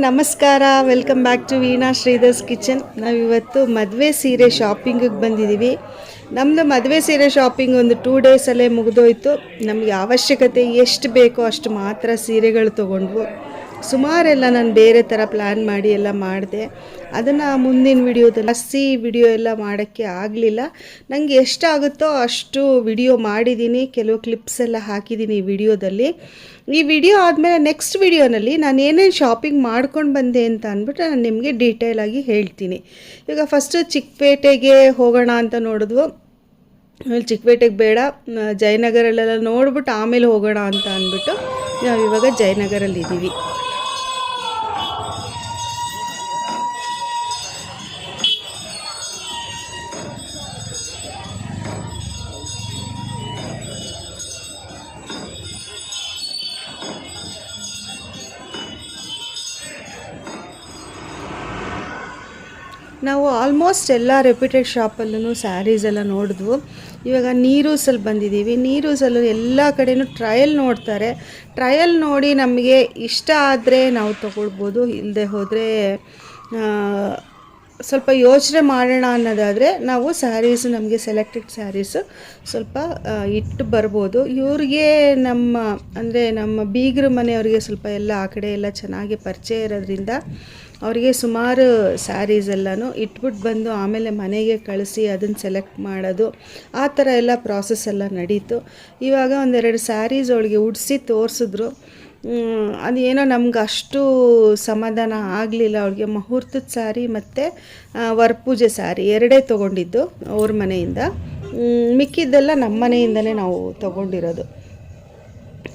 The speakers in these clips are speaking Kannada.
ನಮಸ್ಕಾರ. Welcome back to Veena Sridhar's kitchen. ನಾವಿವತ್ತು ಮದುವೆ ಸೀರೆ ಶಾಪಿಂಗಿಗೆ ಬಂದಿದ್ದೀವಿ. ನಮ್ಮದು ಮದುವೆ ಸೀರೆ ಶಾಪಿಂಗ್ ಒಂದು 2 ಡೇಸಲ್ಲೇ ಮುಗಿದೋಯ್ತು. ನಮಗೆ ಅವಶ್ಯಕತೆ ಎಷ್ಟು ಬೇಕೋ ಅಷ್ಟು ಮಾತ್ರ ಸೀರೆಗಳು ತೊಗೊಂಡ್ವು. ಸುಮಾರೆಲ್ಲ ನಾನು ಬೇರೆ ಥರ ಪ್ಲ್ಯಾನ್ ಮಾಡಿ ಎಲ್ಲ ಮಾಡಿದೆ. ಅದನ್ನು ಮುಂದಿನ ವಿಡಿಯೋ ಎಲ್ಲ ಮಾಡೋಕ್ಕೆ ಆಗಲಿಲ್ಲ. ನನಗೆ ಎಷ್ಟಾಗುತ್ತೋ ಅಷ್ಟು ವಿಡಿಯೋ ಮಾಡಿದ್ದೀನಿ. ಕೆಲವು ಕ್ಲಿಪ್ಸ್ ಎಲ್ಲ ಹಾಕಿದ್ದೀನಿ ಈ ವಿಡಿಯೋದಲ್ಲಿ. ಈ ವಿಡಿಯೋ ಆದಮೇಲೆ ನೆಕ್ಸ್ಟ್ ವಿಡಿಯೋನಲ್ಲಿ ನಾನು ಏನೇನು ಶಾಪಿಂಗ್ ಮಾಡ್ಕೊಂಡು ಬಂದೆ ಅಂತ ಅಂದ್ಬಿಟ್ಟು ನಾನು ನಿಮಗೆ ಡೀಟೇಲಾಗಿ ಹೇಳ್ತೀನಿ. ಈಗ ಫಸ್ಟು ಚಿಕ್ಕಪೇಟೆಗೆ ಹೋಗೋಣ ಅಂತ ನೋಡಿದ್ವು. ಆಮೇಲೆ ಚಿಕ್ಕಪೇಟೆಗೆ ಬೇಡ, ಜಯನಗರಲ್ಲೆಲ್ಲ ನೋಡ್ಬಿಟ್ಟು ಆಮೇಲೆ ಹೋಗೋಣ ಅಂತ ಅಂದ್ಬಿಟ್ಟು ನಾವಿವಾಗ ಜಯನಗರಲ್ಲಿದ್ದೀವಿ. ನಾವು ಆಲ್ಮೋಸ್ಟ್ ಎಲ್ಲ ರೆಪ್ಯೂಟೆಡ್ ಶಾಪಲ್ಲೂ ಸ್ಯಾರೀಸ್ ಎಲ್ಲ ನೋಡಿದ್ವು. ಇವಾಗ ನೀರೂಸಲ್ಲಿ ಬಂದಿದ್ದೀವಿ. ನೀರೂಸಲ್ಲೂ ಎಲ್ಲ ಕಡೆಯೂ ಟ್ರಯಲ್ ನೋಡ್ತಾರೆ. ಟ್ರಯಲ್ ನೋಡಿ ನಮಗೆ ಇಷ್ಟ ಆದರೆ ನಾವು ತೊಗೊಳ್ಬೋದು, ಇಲ್ಲದೆ ಹೋದರೆ ಸ್ವಲ್ಪ ಯೋಚನೆ ಮಾಡೋಣ ಅನ್ನೋದಾದರೆ ನಾವು ಸ್ಯಾರೀಸು ನಮಗೆ ಸೆಲೆಕ್ಟೆಡ್ ಸ್ಯಾರೀಸು ಸ್ವಲ್ಪ ಇಟ್ಟು ಬರ್ಬೋದು. ಇವ್ರಿಗೆ ನಮ್ಮ ಬೀಗರ ಮನೆಯವ್ರಿಗೆ ಸ್ವಲ್ಪ ಎಲ್ಲ ಆ ಕಡೆ ಎಲ್ಲ ಚೆನ್ನಾಗಿ ಪರಿಚಯ ಇರೋದ್ರಿಂದ ಅವರಿಗೆ ಸುಮಾರು ಸ್ಯಾರೀಸ್ ಎಲ್ಲನೂ ಇಟ್ಬಿಟ್ಟು ಬಂದು ಆಮೇಲೆ ಮನೆಗೆ ಕಳಿಸಿ ಅದನ್ನು ಸೆಲೆಕ್ಟ್ ಮಾಡೋದು, ಆ ಥರ ಎಲ್ಲ ಪ್ರಾಸೆಸ್ ಎಲ್ಲ ನಡೀತು. ಇವಾಗ ಒಂದೆರಡು ಸ್ಯಾರೀಸ್ ಅವಳಿಗೆ ಉಡಿಸಿ ತೋರಿಸಿದ್ರು. ಅದೇನೋ ನಮ್ಗೆ ಅಷ್ಟು ಸಮಾಧಾನ ಆಗಲಿಲ್ಲ. ಅವ್ಳಿಗೆ ಮುಹೂರ್ತದ ಸ್ಯಾರಿ ಮತ್ತು ವರಪೂಜೆ ಸ್ಯಾರಿ ಎರಡೇ ತೊಗೊಂಡಿದ್ದು ಅವ್ರ ಮನೆಯಿಂದ. ಮಿಕ್ಕಿದ್ದೆಲ್ಲ ನಮ್ಮ ಮನೆಯಿಂದಲೇ ನಾವು ತೊಗೊಂಡಿರೋದು.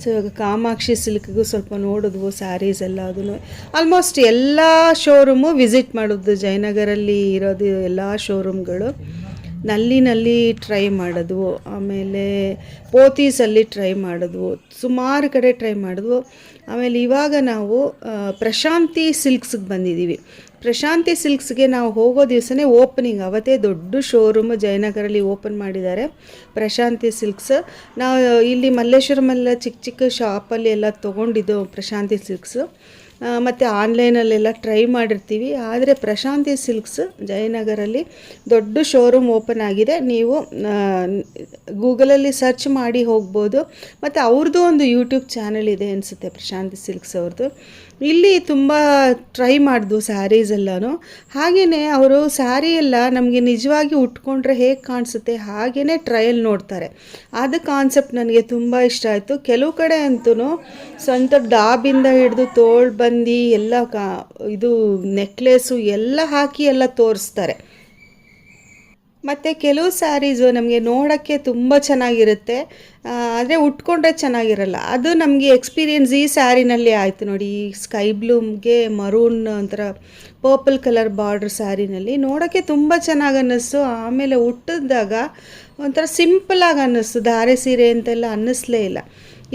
ಸೊ ಇವಾಗ ಕಾಮಾಕ್ಷಿ ಸಿಲ್ಕ್ಗೂ ಸ್ವಲ್ಪ ನೋಡಿದ್ವು ಸ್ಯಾರೀಸ್ ಎಲ್ಲ. ಅದನ್ನು ಆಲ್ಮೋಸ್ಟ್ ಎಲ್ಲ ಶೋರೂಮು ವಿಸಿಟ್ ಮಾಡಿದ್ವು. ಜಯನಗರಲ್ಲಿ ಇರೋದು ಎಲ್ಲ ಶೋರೂಮ್ಗಳು. ನಲ್ಲಿನಲ್ಲಿ ಟ್ರೈ ಮಾಡಿದ್ವು, ಆಮೇಲೆ ಪೋತೀಸಲ್ಲಿ ಟ್ರೈ ಮಾಡಿದ್ವು, ಸುಮಾರು ಕಡೆ ಟ್ರೈ ಮಾಡಿದ್ವು. ಆಮೇಲೆ ಇವಾಗ ನಾವು ಪ್ರಶಾಂತಿ ಸಿಲ್ಕ್ಸ್ಗೆ ಬಂದಿದ್ದೀವಿ. ಪ್ರಶಾಂತಿ ಸಿಲ್ಕ್ಸ್ಗೆ ನಾವು ಹೋಗೋ ದಿವಸನೇ ಓಪನಿಂಗ್, ಅವತ್ತೇ ದೊಡ್ಡ ಶೋರೂಮು ಜಯನಗರಲ್ಲಿ ಓಪನ್ ಮಾಡಿದ್ದಾರೆ ಪ್ರಶಾಂತಿ ಸಿಲ್ಕ್ಸ್. ನಾವು ಇಲ್ಲಿ ಮಲ್ಲೇಶ್ವರಮೆಲ್ಲ ಚಿಕ್ಕ ಚಿಕ್ಕ ಶಾಪಲ್ಲಿ ಎಲ್ಲ ತೊಗೊಂಡಿದ್ದು ಪ್ರಶಾಂತಿ ಸಿಲ್ಕ್ಸು, ಮತ್ತು ಆನ್ಲೈನಲ್ಲೆಲ್ಲ ಟ್ರೈ ಮಾಡಿರ್ತೀವಿ. ಆದರೆ ಪ್ರಶಾಂತಿ ಸಿಲ್ಕ್ಸ್ ಜಯನಗರಲ್ಲಿ ದೊಡ್ಡ ಶೋರೂಮ್ ಓಪನ್ ಆಗಿದೆ. ನೀವು ಗೂಗಲಲ್ಲಿ ಸರ್ಚ್ ಮಾಡಿ ಹೋಗ್ಬೋದು. ಮತ್ತು ಅವ್ರದ್ದು ಒಂದು ಯೂಟ್ಯೂಬ್ ಚಾನಲ್ ಇದೆ ಅನಿಸುತ್ತೆ, ಪ್ರಶಾಂತಿ ಸಿಲ್ಕ್ಸ್ ಅವ್ರದ್ದು. ಇಲ್ಲಿ ತುಂಬ ಟ್ರೈ ಮಾಡಿದ್ವು ಸ್ಯಾರೀಸ್ ಎಲ್ಲನೂ. ಹಾಗೆಯೇ ಅವರು ಸ್ಯಾರಿ ಎಲ್ಲ ನಮಗೆ ನಿಜವಾಗಿ ಉಟ್ಕೊಂಡ್ರೆ ಹೇಗೆ ಕಾಣಿಸುತ್ತೆ ಹಾಗೆಯೇ ಟ್ರಯಲ್ ನೋಡ್ತಾರೆ. ಅದು ಕಾನ್ಸೆಪ್ಟ್ ನನಗೆ ತುಂಬ ಇಷ್ಟ ಆಯಿತು. ಕೆಲವು ಕಡೆ ಅಂತೂ ಸ್ವಂತ ಡಾಬಿಂದ ಹಿಡಿದು ತೋಳು ಬಂದು ಎಲ್ಲ ಇದು ನೆಕ್ಲೆಸು ಎಲ್ಲ ಹಾಕಿ ಎಲ್ಲ ತೋರಿಸ್ತಾರೆ. ಮತ್ತು ಕೆಲವು ಸ್ಯಾರೀಸು ನಮಗೆ ನೋಡೋಕ್ಕೆ ತುಂಬ ಚೆನ್ನಾಗಿರುತ್ತೆ, ಆದರೆ ಉಟ್ಕೊಂಡ್ರೆ ಚೆನ್ನಾಗಿರಲ್ಲ. ಅದು ನಮಗೆ ಎಕ್ಸ್ಪೀರಿಯನ್ಸ್ ಈ ಸ್ಯಾರಿನಲ್ಲಿ ಆಯಿತು ನೋಡಿ. ಈ ಸ್ಕೈ ಬ್ಲೂಮ್ಗೆ ಮರೂನ್ ಒಂಥರ ಪರ್ಪಲ್ ಕಲರ್ ಬಾರ್ಡ್ರ್ ಸ್ಯಾರಿನಲ್ಲಿ ನೋಡೋಕ್ಕೆ ತುಂಬ ಚೆನ್ನಾಗಿ ಅನ್ನಿಸ್ತು. ಆಮೇಲೆ ಉಟ್ಟಿದಾಗ ಒಂಥರ ಸಿಂಪಲಾಗಿ ಅನ್ನಿಸ್ತು, ಧಾರೆ ಸೀರೆ ಅಂತೆಲ್ಲ ಅನ್ನಿಸ್ಲೇ ಇಲ್ಲ.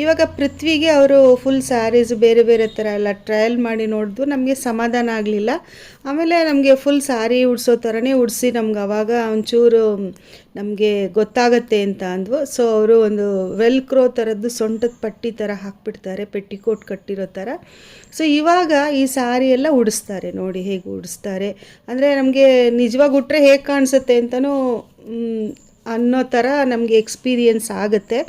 ಇವಾಗ ಪೃಥ್ವಿಗೆ ಅವರು ಫುಲ್ ಸ್ಯಾರೀಸು ಬೇರೆ ಬೇರೆ ಥರ ಎಲ್ಲ ಟ್ರಯಲ್ ಮಾಡಿ ನೋಡಿದ್ವು. ನಮಗೆ ಸಮಾಧಾನ ಆಗಲಿಲ್ಲ. ಆಮೇಲೆ ನಮಗೆ ಫುಲ್ ಸ್ಯಾರಿ ಉಡಿಸೋ ಥರನೇ ಉಡಿಸಿ ನಮ್ಗೆ ಆವಾಗ ಒಂಚೂರು ನಮಗೆ ಗೊತ್ತಾಗತ್ತೆ ಅಂತ ಅಂದ್ವು. ಸೊ ಅವರು ಒಂದು ವೆಲ್ಕ್ರೋ ಥರದ್ದು ಸೊಂಟದ ಪಟ್ಟಿ ಥರ ಹಾಕ್ಬಿಡ್ತಾರೆ, ಪೆಟ್ಟಿಕೋಟ್ ಕಟ್ಟಿರೋ ಥರ. ಸೊ ಇವಾಗ ಈ ಸ್ಯಾರಿ ಎಲ್ಲ ಉಡಿಸ್ತಾರೆ ನೋಡಿ ಹೇಗೆ ಉಡಿಸ್ತಾರೆ ಅಂದರೆ ನಮಗೆ ನಿಜವಾಗಿ ಉಟ್ರೆ ಹೇಗೆ ಕಾಣಿಸುತ್ತೆ ಅಂತಲೂ ಅನ್ನೋ ಥರ ನಮಗೆ ಎಕ್ಸ್ಪೀರಿಯನ್ಸ್ ಆಗುತ್ತೆ.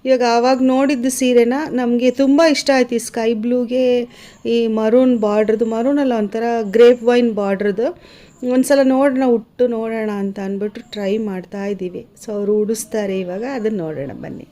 ಇವಾಗ ಆವಾಗ ನೋಡಿದ್ದು ಸೀರೆನ ನಮಗೆ ತುಂಬ ಇಷ್ಟ ಆಯ್ತು. ಈ ಸ್ಕೈ ಬ್ಲೂಗೆ ಈ ಮರೂನ್ ಬಾರ್ಡ್ರದ್ದು, ಮರೂನಲ್ಲ ಒಂಥರ ಗ್ರೇಪ್ ವೈನ್ ಬಾರ್ಡ್ರದ್ದು ಒಂದು ಸಲ ಉಟ್ಟು ನೋಡೋಣ ಅಂತ ಅಂದ್ಬಿಟ್ಟು ಟ್ರೈ ಮಾಡ್ತಾ ಇದ್ದೀವಿ. ಸೊ ಅವರು ಉಡಿಸ್ತಾರೆ ಇವಾಗ, ಅದನ್ನು ನೋಡೋಣ ಬನ್ನಿ.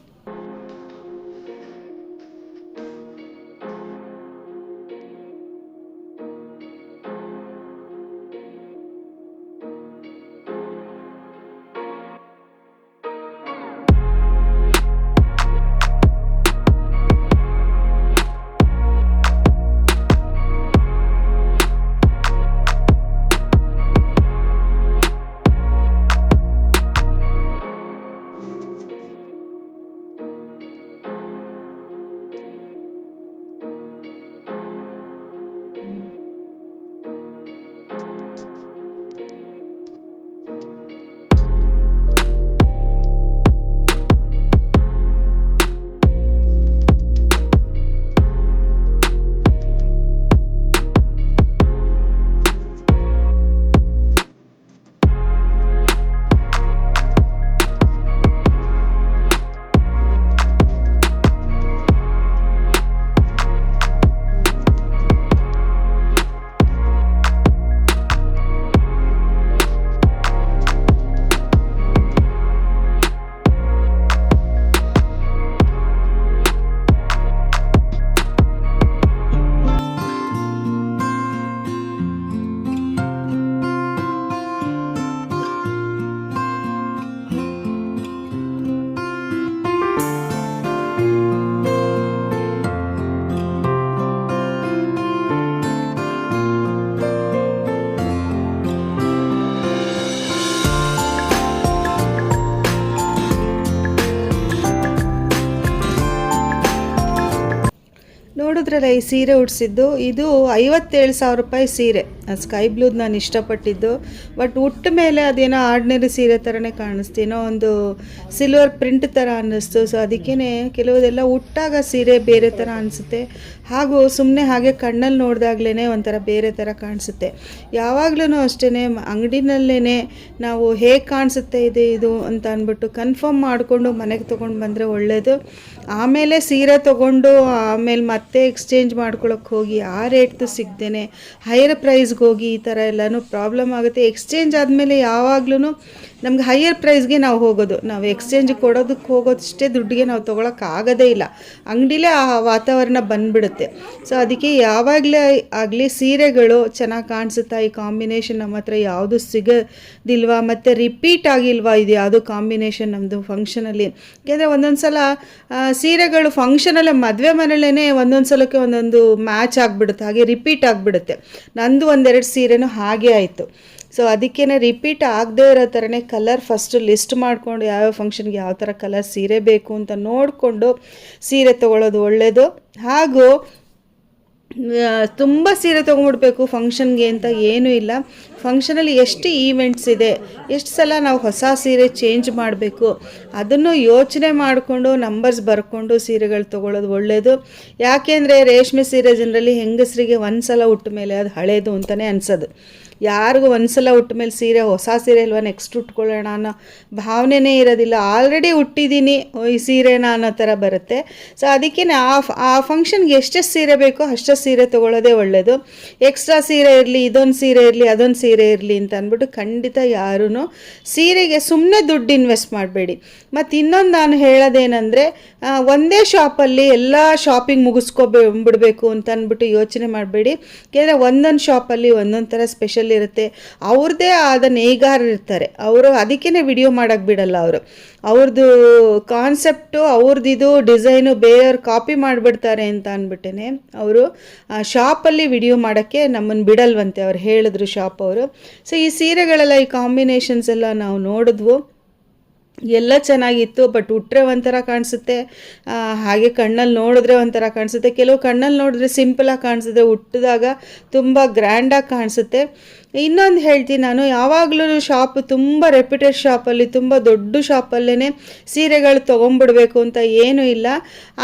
ನೋಡಿದ್ರಲ್ಲ ಈ ಸೀರೆ ಉಡ್ಸಿದ್ದು, ಇದು 57,000 ರೂಪಾಯಿ ಸೀರೆ. ಸ್ಕೈ ಬ್ಲೂದು ನಾನು ಇಷ್ಟಪಟ್ಟಿದ್ದು. ಬಟ್ ಉಟ್ಟ ಮೇಲೆ ಅದೇನೋ ಆರ್ಡಿನರಿ ಸೀರೆ ಥರನೇ ಕಾಣಿಸ್ತು, ಏನೋ ಒಂದು ಸಿಲ್ವರ್ ಪ್ರಿಂಟ್ ಥರ ಅನ್ನಿಸ್ತು. ಸೊ ಅದಕ್ಕೇ ಕೆಲವುದೆಲ್ಲ ಉಟ್ಟಾಗ ಸೀರೆ ಬೇರೆ ಥರ ಅನಿಸುತ್ತೆ, ಹಾಗೂ ಸುಮ್ಮನೆ ಹಾಗೆ ಕಣ್ಣಲ್ಲಿ ನೋಡಿದಾಗ್ಲೇ ಒಂಥರ ಬೇರೆ ಥರ ಕಾಣಿಸುತ್ತೆ. ಯಾವಾಗಲೂ ಅಷ್ಟೇ ಅಂಗಡಿನಲ್ಲೇ ನಾವು ಹೇಗೆ ಕಾಣಿಸುತ್ತೆ ಇದು ಅಂತ ಅಂದ್ಬಿಟ್ಟು ಕನ್ಫರ್ಮ್ ಮಾಡಿಕೊಂಡು ಮನೆಗೆ ತೊಗೊಂಡು ಬಂದರೆ ಒಳ್ಳೆಯದು. ಆಮೇಲೆ ಸೀರೆ ತೊಗೊಂಡು ಆಮೇಲೆ ಮತ್ತೆ ಎಕ್ಸ್ಚೇಂಜ್ ಮಾಡ್ಕೊಳಕ್ಕೆ ಹೋಗಿ ಆ ರೇಟ್ದು ಸಿಗ್ದೇನೆ ಹೈಯರ್ ಪ್ರೈಸ್ಗೆ ಹೋಗಿ ಈ ಥರ ಎಲ್ಲನೂ ಪ್ರಾಬ್ಲಮ್ ಆಗುತ್ತೆ. ಎಕ್ಸ್ಚೇಂಜ್ ಆದಮೇಲೆ ಯಾವಾಗ್ಲೂ ನಮ್ಗೆ ಹೈಯರ್ ಪ್ರೈಸ್ಗೆ ನಾವು ಹೋಗೋದು, ನಾವು ಎಕ್ಸ್ಚೇಂಜ್ ಕೊಡೋದಕ್ಕೆ ಹೋಗೋದಷ್ಟೇ ದುಡ್ಡಿಗೆ ನಾವು ತೊಗೊಳಕ್ಕಾಗೋದೇ ಇಲ್ಲ. ಅಂಗಡಿಲೇ ಆ ವಾತಾವರಣ ಬಂದುಬಿಡುತ್ತೆ. ಸೊ ಅದಕ್ಕೆ ಯಾವಾಗಲೇ ಆಗಲಿ ಸೀರೆಗಳು ಚೆನ್ನಾಗಿ ಕಾಣಿಸುತ್ತಾ, ಈ ಕಾಂಬಿನೇಷನ್ ನಮ್ಮ ಹತ್ರ ಯಾವುದು ಸಿಗೋದಿಲ್ವಾ, ಮತ್ತು ರಿಪೀಟ್ ಆಗಿಲ್ವಾ ಇದು ಯಾವುದು ಕಾಂಬಿನೇಷನ್ ನಮ್ಮದು ಫಂಕ್ಷನಲ್ಲಿ. ಯಾಕೆಂದರೆ ಒಂದೊಂದು ಸಲ ಸೀರೆಗಳು ಫಂಕ್ಷನಲ್ಲೇ ಮದುವೆ ಮನೇಲೇ ಒಂದೊಂದು ಸಲಕ್ಕೆ ಒಂದೊಂದು ಮ್ಯಾಚ್ ಆಗಿಬಿಡುತ್ತೆ, ಹಾಗೆ ರಿಪೀಟ್ ಆಗಿಬಿಡುತ್ತೆ. ನಂದು ಒಂದೆರಡು ಸೀರೆನೂ ಹಾಗೆ ಆಯಿತು. ಸೊ ಅದಕ್ಕೇ ರಿಪೀಟ್ ಆಗದೇ ಇರೋ ಥರನೇ ಕಲರ್ ಫಸ್ಟು ಲಿಸ್ಟ್ ಮಾಡಿಕೊಂಡು ಯಾವ್ಯಾವ ಫಂಕ್ಷನ್ಗೆ ಯಾವ ಥರ ಕಲರ್ ಸೀರೆ ಬೇಕು ಅಂತ ನೋಡಿಕೊಂಡು ಸೀರೆ ತೊಗೊಳ್ಳೋದು ಒಳ್ಳೆಯದು. ಹಾಗೂ ತುಂಬ ಸೀರೆ ತೊಗೊಂಡ್ಬಿಡ್ಬೇಕು ಫಂಕ್ಷನ್ಗೆ ಅಂತ ಏನೂ ಇಲ್ಲ. ಫಂಕ್ಷನಲ್ಲಿ ಎಷ್ಟು ಈವೆಂಟ್ಸ್ ಇದೆ, ಎಷ್ಟು ಸಲ ನಾವು ಹೊಸ ಸೀರೆ ಚೇಂಜ್ ಮಾಡಬೇಕು, ಅದನ್ನು ಯೋಚನೆ ಮಾಡಿಕೊಂಡು ನಂಬರ್ಸ್ ಬರ್ಕೊಂಡು ಸೀರೆಗಳು ತೊಗೊಳ್ಳೋದು ಒಳ್ಳೆಯದು. ಯಾಕೆಂದರೆ ರೇಷ್ಮೆ ಸೀರೆ ಜನರಲ್ಲಿ ಹೆಂಗಸರಿಗೆ ಒಂದು ಸಲ ಉಟ್ಟ ಮೇಲೆ ಅದು ಹಳೇದು ಅಂತಲೇ ಅನಿಸೋದು. ಯಾರಿಗೂ ಒಂದು ಸಲ ಉಟ್ಟ ಮೇಲೆ ಸೀರೆ ಹೊಸ ಸೀರೆ ಅಲ್ವಾ ನೆಕ್ಸ್ಟ್ ಉಟ್ಕೊಳ್ಳೋಣ ಅನ್ನೋ ಭಾವನೆನೇ ಇರೋದಿಲ್ಲ. ಆಲ್ರೆಡಿ ಉಟ್ಟಿದ್ದೀನಿ ಈ ಸೀರೆನ ಅನ್ನೋ ಥರ ಬರುತ್ತೆ. ಸೊ ಅದಕ್ಕೆ ಆ ಫಂಕ್ಷನ್ಗೆ ಎಷ್ಟೆಷ್ಟು ಸೀರೆ ಬೇಕೋ ಅಷ್ಟು ಸೀರೆ ತೊಗೊಳ್ಳೋದೇ ಒಳ್ಳೆಯದು. ಎಕ್ಸ್ಟ್ರಾ ಸೀರೆ ಇರಲಿ, ಇದೊಂದು ಸೀರೆ ಇರಲಿ, ಅದೊಂದು ಸೀರೆ ಇರಲಿ ಅಂತ ಅಂದ್ಬಿಟ್ಟು ಖಂಡಿತ ಯಾರೂ ಸೀರೆಗೆ ಸುಮ್ಮನೆ ದುಡ್ಡು ಇನ್ವೆಸ್ಟ್ ಮಾಡಬೇಡಿ. ಮತ್ತು ಇನ್ನೊಂದು ನಾನು ಹೇಳೋದೇನೆಂದರೆ, ಒಂದೇ ಶಾಪಲ್ಲಿ ಎಲ್ಲ ಶಾಪಿಂಗ್ ಬಿಡಬೇಕು ಅಂತ ಅಂದ್ಬಿಟ್ಟು ಯೋಚನೆ ಮಾಡಬೇಡಿ. ಯಾಕೆಂದರೆ ಒಂದೊಂದು ಶಾಪಲ್ಲಿ ಒಂದೊಂದು ಥರ ಸ್ಪೆಷಲ್ ಇರುತ್ತೆ. ಅವ್ರದ್ದೇ ಆದ ನೇಯ್ಗಾರರು ಇರ್ತಾರೆ, ಅವರು ಅದಕ್ಕೇ ವಿಡಿಯೋ ಮಾಡೋಕ್ಕೆ ಬಿಡಲ್ಲ. ಅವ್ರದ್ದು ಕಾನ್ಸೆಪ್ಟು, ಅವ್ರದ್ದು ಡಿಸೈನು ಬೇರೆಯವ್ರು ಕಾಪಿ ಮಾಡಿಬಿಡ್ತಾರೆ ಅಂತ ಅಂದ್ಬಿಟ್ಟೇ ಅವರು ಶಾಪಲ್ಲಿ ವಿಡಿಯೋ ಮಾಡೋಕ್ಕೆ ನಮ್ಮನ್ನು ಬಿಡಲ್ವಂತೆ. ಅವ್ರು ಹೇಳಿದ್ರು ಶಾಪ್ ಅವರು. ಸೊ ಈ ಸೀರೆಗಳೆಲ್ಲ, ಈ ಕಾಂಬಿನೇಷನ್ಸ್ ಎಲ್ಲ ನಾವು ನೋಡಿದ್ವು, ಎಲ್ಲ ಚೆನ್ನಾಗಿತ್ತು. ಬಟ್ ಉಟ್ರೆ ಒಂಥರ ಕಾಣಿಸುತ್ತೆ, ಹಾಗೆ ಕಣ್ಣಲ್ಲಿ ನೋಡಿದ್ರೆ ಒಂಥರ ಕಾಣಿಸುತ್ತೆ. ಕೆಲವು ಕಣ್ಣಲ್ಲಿ ನೋಡಿದ್ರೆ ಸಿಂಪಲಾಗಿ ಕಾಣಿಸುತ್ತೆ, ಉಟ್ಟಿದಾಗ ತುಂಬ ಗ್ರ್ಯಾಂಡಾಗಿ ಕಾಣಿಸುತ್ತೆ. ಇನ್ನೊಂದು ಹೇಳ್ತೀನಿ ನಾನು, ಯಾವಾಗಲೂ ಶಾಪು ತುಂಬ ರೆಪ್ಯೂಟೆಡ್ ಶಾಪಲ್ಲಿ, ತುಂಬ ದೊಡ್ಡ ಶಾಪಲ್ಲೇ ಸೀರೆಗಳು ತೊಗೊಂಡ್ಬಿಡ್ಬೇಕು ಅಂತ ಏನೂ ಇಲ್ಲ.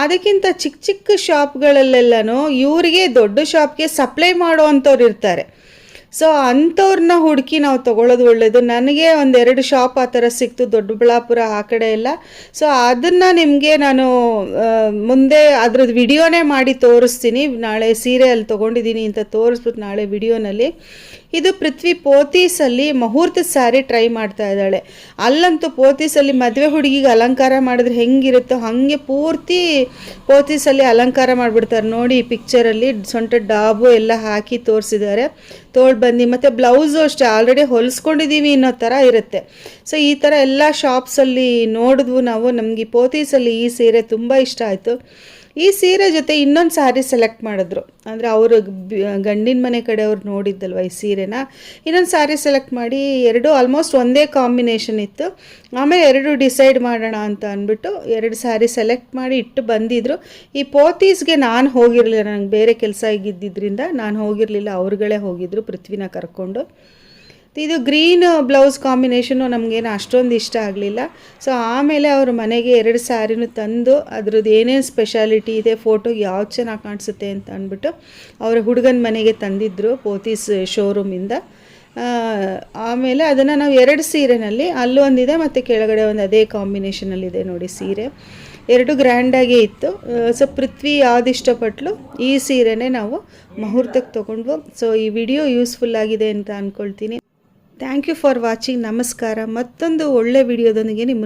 ಅದಕ್ಕಿಂತ ಚಿಕ್ಕ ಚಿಕ್ಕ ಶಾಪ್ಗಳಲ್ಲೆಲ್ಲನೂ ಇವರಿಗೆ ದೊಡ್ಡ ಶಾಪ್ಗೆ ಸಪ್ಲೈ ಮಾಡೋ ಅಂಥವ್ರು ಇರ್ತಾರೆ. ಸೊ ಅಂಥವ್ರನ್ನ ಹುಡುಕಿ ನಾವು ತೊಗೊಳ್ಳೋದು ಒಳ್ಳೆಯದು. ನನಗೆ ಒಂದೆರಡು ಶಾಪ್ ಆ ಥರ ಸಿಕ್ತು, ದೊಡ್ಡಬಳ್ಳಾಪುರ ಆ ಕಡೆ ಎಲ್ಲ. ಸೊ ಅದನ್ನು ನಿಮಗೆ ನಾನು ಮುಂದೆ ಅದ್ರದ್ದು ವಿಡಿಯೋನೇ ಮಾಡಿ ತೋರಿಸ್ತೀನಿ. ನಾಳೆ ಸೀರೆ ಅಲ್ಲಿ ತೊಗೊಂಡಿದ್ದೀನಿ ಅಂತ ತೋರಿಸ್ಬಿಟ್ಟು ನಾಳೆ ವಿಡಿಯೋನಲ್ಲಿ. ಇದು ಪೃಥ್ವಿ ಪೋತೀಸಲ್ಲಿ ಮುಹೂರ್ತದ ಸ್ಯಾರಿ ಟ್ರೈ ಮಾಡ್ತಾ ಇದ್ದಾಳೆ. ಅಲ್ಲಂತೂ ಪೋತೀಸಲ್ಲಿ ಮದುವೆ ಹುಡುಗಿಗೆ ಅಲಂಕಾರ ಮಾಡಿದ್ರೆ ಹೆಂಗಿರುತ್ತೋ ಹಾಗೆ ಪೂರ್ತಿ ಪೋತೀಸಲ್ಲಿ ಅಲಂಕಾರ ಮಾಡಿಬಿಡ್ತಾರೆ ನೋಡಿ. ಈ ಪಿಕ್ಚರಲ್ಲಿ ಸೊಂಟ ಡಾಬು ಎಲ್ಲ ಹಾಕಿ ತೋರಿಸಿದ್ದಾರೆ, ತೋಳು ಬಂದು. ಮತ್ತು ಬ್ಲೌಸು ಅಷ್ಟೇ ಆಲ್ರೆಡಿ ಹೊಲಿಸ್ಕೊಂಡಿದ್ದೀವಿ ಅನ್ನೋ ಥರ ಇರುತ್ತೆ. ಸೊ ಈ ಥರ ಎಲ್ಲ ಶಾಪ್ಸಲ್ಲಿ ನೋಡಿದ್ವು ನಾವು. ನಮಗೆ ಪೋತೀಸಲ್ಲಿ ಈ ಸೀರೆ ತುಂಬ ಇಷ್ಟ ಆಯಿತು. ಈ ಸೀರೆ ಜೊತೆ ಇನ್ನೊಂದು ಸ್ಯಾರಿ ಸೆಲೆಕ್ಟ್ ಮಾಡಿದ್ರು, ಅಂದರೆ ಅವರು ಗಂಡಿನ ಮನೆ ಕಡೆಯವ್ರು ನೋಡಿದ್ದಲ್ವ ಈ ಸೀರೆನ. ಇನ್ನೊಂದು ಸ್ಯಾರಿ ಸೆಲೆಕ್ಟ್ ಮಾಡಿ ಎರಡು ಆಲ್ಮೋಸ್ಟ್ ಒಂದೇ ಕಾಂಬಿನೇಷನ್ ಇತ್ತು. ಆಮೇಲೆ ಎರಡು ಡಿಸೈಡ್ ಮಾಡೋಣ ಅಂತ ಅಂದ್ಬಿಟ್ಟು ಎರಡು ಸ್ಯಾರಿ ಸೆಲೆಕ್ಟ್ ಮಾಡಿ ಇಟ್ಟು ಬಂದಿದ್ರು. ಈ ಪೋತೀಸ್ಗೆ ನಾನು ಹೋಗಿರಲಿಲ್ಲ, ನನಗೆ ಬೇರೆ ಕೆಲಸ ಆಗಿದ್ದರಿಂದ ನಾನು ಹೋಗಿರಲಿಲ್ಲ, ಅವ್ರುಗಳೇ ಹೋಗಿದ್ರು ಪೃಥ್ವಿನ ಕರ್ಕೊಂಡು. ಇದು ಗ್ರೀನ್ ಬ್ಲೌಸ್ ಕಾಂಬಿನೇಷನು ನಮಗೇನು ಅಷ್ಟೊಂದು ಇಷ್ಟ ಆಗಲಿಲ್ಲ. ಸೊ ಆಮೇಲೆ ಅವರು ಮನೆಗೆ ಎರಡು ಸ್ಯಾರಿನೂ ತಂದು ಅದ್ರದ್ದು ಏನೇನು ಸ್ಪೆಷಾಲಿಟಿ ಇದೆ, ಫೋಟೋಗೆ ಯಾವ್ದು ಚೆನ್ನಾಗಿ ಕಾಣಿಸುತ್ತೆ ಅಂತ ಅಂದ್ಬಿಟ್ಟು ಅವರ ಹುಡುಗನ ಮನೆಗೆ ತಂದಿದ್ದರು ಪೋತೀಸ್ ಶೋರೂಮಿಂದ. ಆಮೇಲೆ ಅದನ್ನು ನಾವು ಎರಡು ಸೀರೆನಲ್ಲಿ, ಅಲ್ಲೊಂದಿದೆ ಮತ್ತು ಕೆಳಗಡೆ ಒಂದು ಅದೇ ಕಾಂಬಿನೇಷನಲ್ಲಿದೆ ನೋಡಿ ಸೀರೆ. ಎರಡು ಗ್ರ್ಯಾಂಡಾಗೇ ಇತ್ತು. ಸೊ ಪೃಥ್ವಿ ಯಾವ್ದು ಇಷ್ಟಪಟ್ಲು ಈ ಸೀರೆನೇ ನಾವು ಮುಹೂರ್ತಕ್ಕೆ ತೊಗೊಂಡ್ವು. ಸೊ ಈ ವಿಡಿಯೋ ಯೂಸ್ಫುಲ್ ಆಗಿದೆ ಅಂತ ಅಂದ್ಕೊಳ್ತೀನಿ. Thank you for watching. ನಮಸ್ಕಾರ. ಮತ್ತೊಂದು ಒಳ್ಳೆ ವಿಡಿಯೋದೊಂದಿಗೆ ನಿಮ್ಮನ್ನು